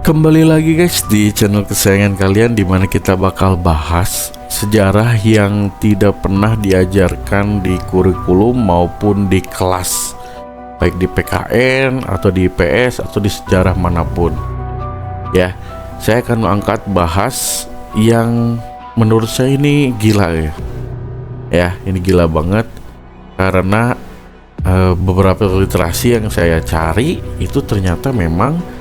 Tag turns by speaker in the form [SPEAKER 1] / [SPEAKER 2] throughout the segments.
[SPEAKER 1] Kembali lagi guys di channel kesayangan kalian, dimana kita bakal bahas sejarah yang tidak pernah diajarkan di kurikulum maupun di kelas, baik di PKN atau di IPS atau di sejarah manapun. Ya, saya akan mengangkat bahas yang menurut saya ini gila ya. Ya, ini gila banget karena beberapa literasi yang saya cari itu ternyata memang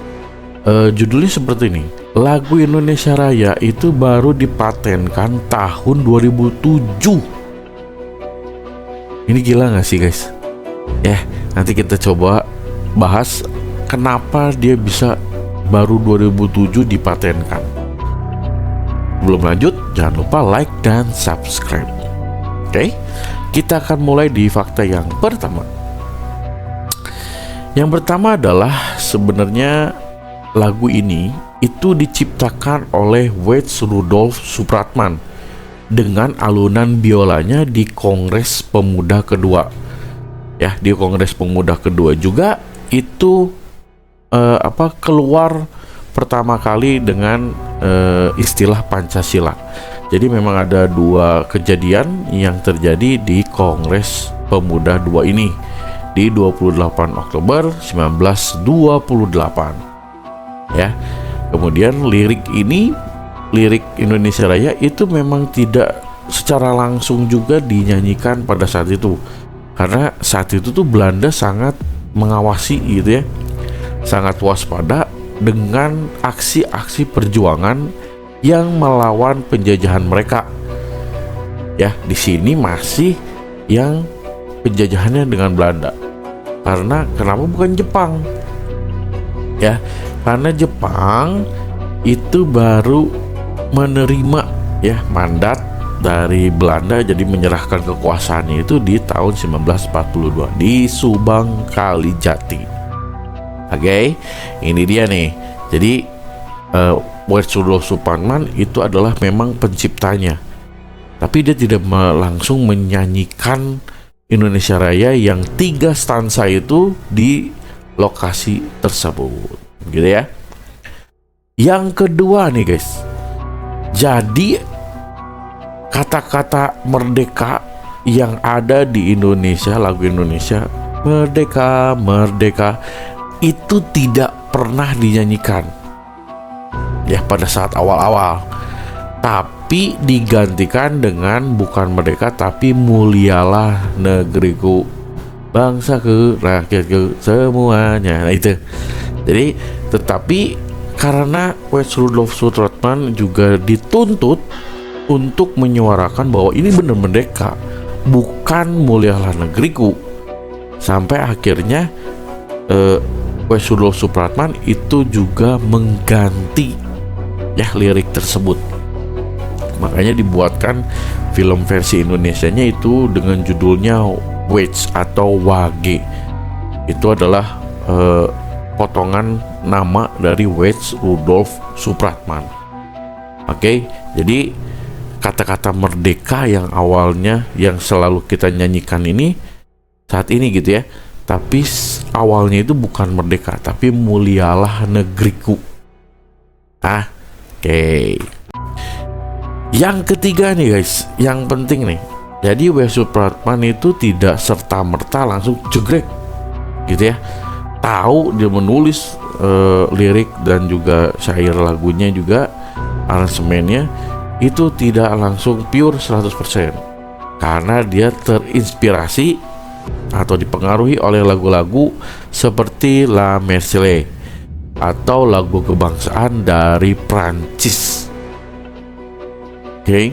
[SPEAKER 1] judulnya seperti ini. Lagu Indonesia Raya itu baru dipatenkan tahun 2007. Ini gila gak sih guys? Ya, nanti kita coba bahas kenapa dia bisa baru 2007 dipatenkan. Belum lanjut, jangan lupa like dan subscribe. Oke, kita akan mulai di fakta yang pertama. Yang pertama adalah sebenarnya lagu ini itu diciptakan oleh Wets Rudolf Supratman dengan alunan biolanya di Kongres Pemuda kedua. Ya, di Kongres Pemuda kedua juga itu keluar pertama kali dengan istilah Pancasila. Jadi memang ada dua kejadian yang terjadi di Kongres Pemuda 2 ini di 28 Oktober 1928. Ya, kemudian lirik Indonesia Raya itu memang tidak secara langsung juga dinyanyikan pada saat itu, karena saat itu tuh Belanda sangat mengawasi gitu ya, sangat waspada dengan aksi-aksi perjuangan yang melawan penjajahan mereka. Ya, di sini masih yang penjajahannya dengan Belanda. Karena kenapa bukan Jepang? Ya, karena Jepang itu baru menerima ya mandat dari Belanda, jadi menyerahkan kekuasaannya itu di tahun 1942 di Subang Kalijati. Oke, ini dia nih. Jadi Wets Rudolf Supratman itu adalah memang penciptanya, tapi dia tidak langsung menyanyikan Indonesia Raya yang 3 stansa itu di lokasi tersebut, gitu ya. Yang kedua nih guys, jadi kata-kata merdeka yang ada di Indonesia, lagu Indonesia merdeka merdeka itu tidak pernah dinyanyikan ya pada saat awal-awal, tapi digantikan dengan bukan merdeka tapi mulialah negeriku, bangsaku, rakyatku, semuanya. Nah itu. Jadi, tetapi karena Wets Rudolf Supratman juga dituntut untuk menyuarakan bahwa ini benar merdeka, bukan mulialah negeriku. Sampai akhirnya Wets Rudolf Supratman itu juga mengganti ya lirik tersebut. Makanya dibuatkan film versi Indonesianya itu dengan judulnya Wets atau Wage. Itu adalah potongan nama dari Wets Rudolf Supratman. Oke, jadi kata-kata merdeka yang awalnya yang selalu kita nyanyikan ini saat ini gitu ya, tapi awalnya itu bukan merdeka tapi mulialah negeriku. Oke. Yang ketiga nih guys, yang penting nih. Jadi Wets Supratman itu tidak serta-merta langsung jegrek gitu ya. Tahu dia menulis lirik dan juga syair lagunya juga aransemennya itu tidak langsung pure 100%. Karena dia terinspirasi atau dipengaruhi oleh lagu-lagu seperti La Marseillaise atau lagu kebangsaan dari Prancis. Oke.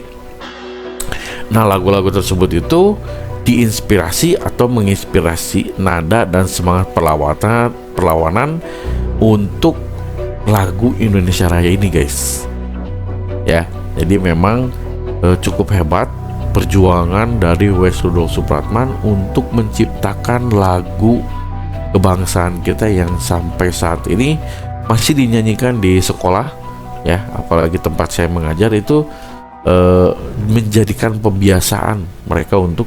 [SPEAKER 1] Nah, lagu-lagu tersebut itu diinspirasi atau menginspirasi nada dan semangat perlawanan untuk lagu Indonesia Raya ini guys. Ya, jadi memang cukup hebat perjuangan dari Wets Rudolf Supratman untuk menciptakan lagu kebangsaan kita yang sampai saat ini masih dinyanyikan di sekolah ya, apalagi tempat saya mengajar itu menjadikan pembiasaan mereka untuk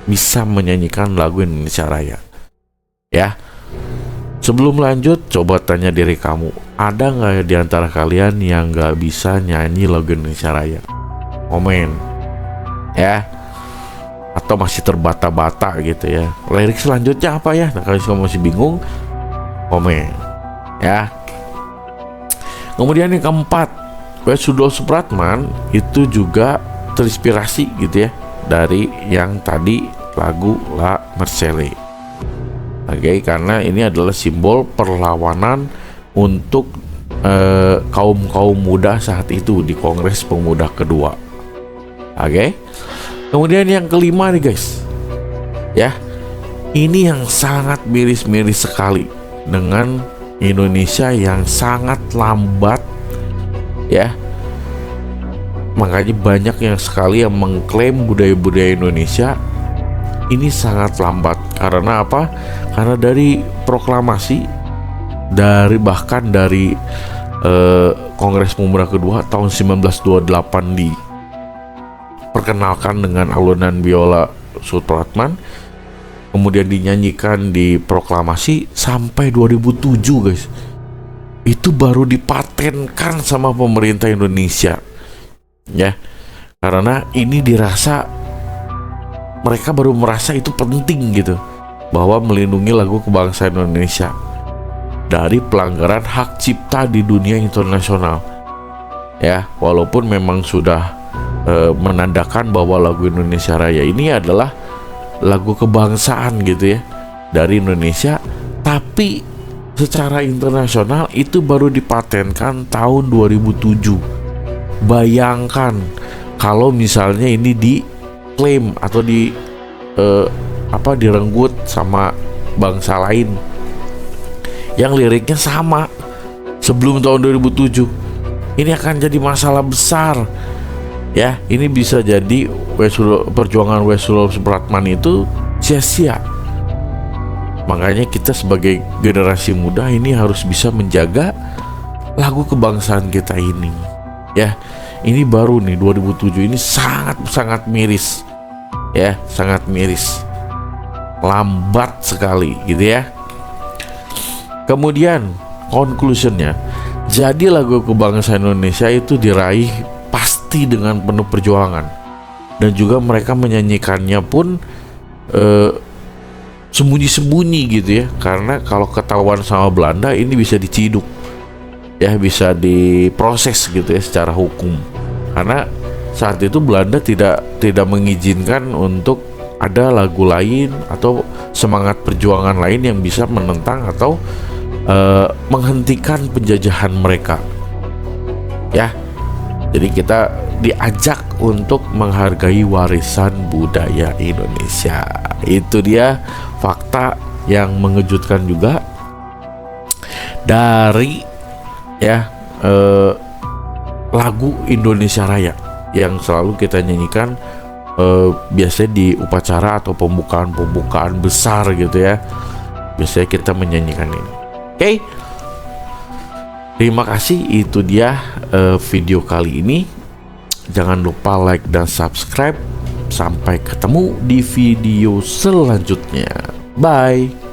[SPEAKER 1] bisa menyanyikan lagu Indonesia Raya. Ya, Sebelum lanjut, coba tanya diri kamu, ada nggak di antara kalian yang nggak bisa nyanyi lagu Indonesia Raya? Komen ya, atau masih terbata-bata gitu ya. Lirik selanjutnya apa ya? Nah, kalau kamu masih bingung, komen ya. Kemudian yang keempat, Wes Rudolf Supratman itu juga terinspirasi gitu ya dari yang tadi lagu La Marseillaise. Oke, karena ini adalah simbol perlawanan untuk kaum muda saat itu di Kongres Pemuda kedua. Oke. Kemudian yang kelima nih guys, ya, ini yang sangat miris sekali dengan Indonesia yang sangat lambat, ya. Makanya banyak yang sekali yang mengklaim budaya-budaya Indonesia ini sangat lambat. Karena apa? Karena dari proklamasi, bahkan dari Kongres Pemuda kedua tahun 1928 diperkenalkan dengan alunan biola Supratman, kemudian dinyanyikan di proklamasi sampai 2007 guys. Itu baru dipatenkan sama pemerintah Indonesia, ya. Karena ini dirasa mereka baru merasa itu penting gitu, bahwa melindungi lagu kebangsaan Indonesia dari pelanggaran hak cipta di dunia internasional, ya. Walaupun memang sudah menandakan bahwa lagu Indonesia Raya ini adalah lagu kebangsaan gitu ya dari Indonesia, tapi secara internasional itu baru dipatenkan tahun 2007. Bayangkan kalau misalnya ini diklaim atau direnggut sama bangsa lain yang liriknya sama sebelum tahun 2007, ini akan jadi masalah besar, ya. Ini bisa jadi perjuangan Wes Rudolf Supratman itu sia-sia. Makanya kita sebagai generasi muda ini harus bisa menjaga lagu kebangsaan kita ini, ya. Ini baru nih 2007, ini sangat miris, ya, sangat miris, lambat sekali gitu ya. Kemudian conclusionnya, jadi lagu kebangsaan Indonesia itu diraih pasti dengan penuh perjuangan, dan juga mereka menyanyikannya pun sembunyi-sembunyi gitu ya, karena kalau ketahuan sama Belanda ini bisa diciduk, ya, bisa diproses gitu ya secara hukum. Karena saat itu Belanda tidak mengizinkan untuk ada lagu lain atau semangat perjuangan lain yang bisa menentang atau menghentikan penjajahan mereka, ya. Jadi kita diajak untuk menghargai warisan budaya Indonesia. Itu dia fakta yang mengejutkan juga dari lagu Indonesia Raya yang selalu kita nyanyikan biasanya di upacara atau pembukaan besar gitu ya. Biasanya kita menyanyikan ini. Oke. Terima kasih, itu dia video kali ini. Jangan lupa like dan subscribe. Sampai ketemu di video selanjutnya. Bye.